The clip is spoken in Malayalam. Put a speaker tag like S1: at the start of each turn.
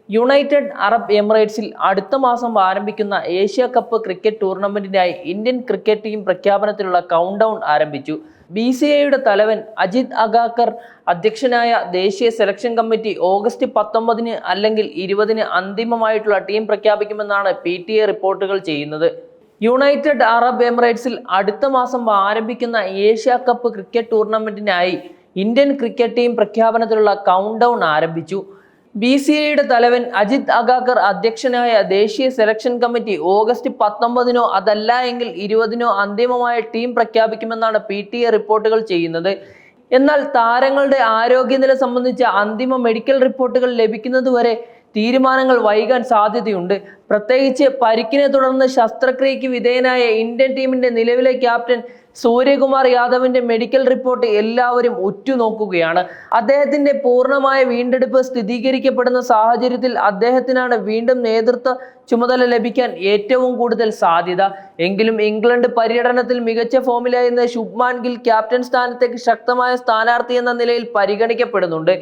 S1: യുണൈറ്റഡ് അറബ് എമിറേറ്റ്സിൽ അടുത്ത മാസം ആരംഭിക്കുന്ന ഏഷ്യ കപ്പ് ക്രിക്കറ്റ് ടൂർണമെന്റിനായി ഇന്ത്യൻ ക്രിക്കറ്റ് ടീം പ്രഖ്യാപനത്തിലുള്ള കൗണ്ട് ഡൗൺ ആരംഭിച്ചു. BCCIയുടെ തലവൻ അജിത് അഗാക്കർ അധ്യക്ഷനായ ദേശീയ സെലക്ഷൻ കമ്മിറ്റി ഓഗസ്റ്റ് 19 അല്ലെങ്കിൽ 20 അന്തിമമായിട്ടുള്ള ടീം പ്രഖ്യാപിക്കുമെന്നാണ് PTA റിപ്പോർട്ടുകൾ ചെയ്യുന്നത്. യുണൈറ്റഡ് അറബ് എമിറേറ്റ്സിൽ അടുത്ത മാസം ആരംഭിക്കുന്ന ഏഷ്യ കപ്പ് ക്രിക്കറ്റ് ടൂർണമെന്റിനായി ഇന്ത്യൻ ക്രിക്കറ്റ് ടീം പ്രഖ്യാപനത്തിലുള്ള കൗണ്ട് ഡൗൺ ആരംഭിച്ചു. BCCIയുടെ തലവൻ അജിത് അഗാക്കർ അധ്യക്ഷനായ ദേശീയ സെലക്ഷൻ കമ്മിറ്റി ഓഗസ്റ്റ് 19 അതല്ല എങ്കിൽ 20 അന്തിമമായ ടീം പ്രഖ്യാപിക്കുമെന്നാണ് PTA റിപ്പോർട്ടുകൾ ചെയ്യുന്നത്. എന്നാൽ താരങ്ങളുടെ ആരോഗ്യനില സംബന്ധിച്ച അന്തിമ മെഡിക്കൽ റിപ്പോർട്ടുകൾ ലഭിക്കുന്നതുവരെ തീരുമാനങ്ങൾ വൈകാൻ സാധ്യതയുണ്ട്. പ്രത്യേകിച്ച് പരിക്കിനെ തുടർന്ന് ശസ്ത്രക്രിയയ്ക്ക് വിധേയനായ ഇന്ത്യൻ ടീമിന്റെ നിലവിലെ ക്യാപ്റ്റൻ സൂര്യകുമാർ യാദവിന്റെ മെഡിക്കൽ റിപ്പോർട്ട് എല്ലാവരും ഉറ്റുനോക്കുകയാണ്. അദ്ദേഹത്തിന്റെ പൂർണ്ണമായ വീണ്ടെടുപ്പ് സ്ഥിരീകരിക്കപ്പെടുന്ന സാഹചര്യത്തിൽ അദ്ദേഹത്തിനാണ് വീണ്ടും നേതൃത്വ ചുമതല ലഭിക്കാൻ ഏറ്റവും കൂടുതൽ സാധ്യത. എങ്കിലും ഇംഗ്ലണ്ട് പര്യടനത്തിൽ മികച്ച ഫോമിലായിരുന്ന ശുഭ്മാൻ ഗിൽ ക്യാപ്റ്റൻ സ്ഥാനത്തേക്ക് ശക്തമായ സ്ഥാനാർത്ഥി എന്ന നിലയിൽ പരിഗണിക്കപ്പെടുന്നുണ്ട്.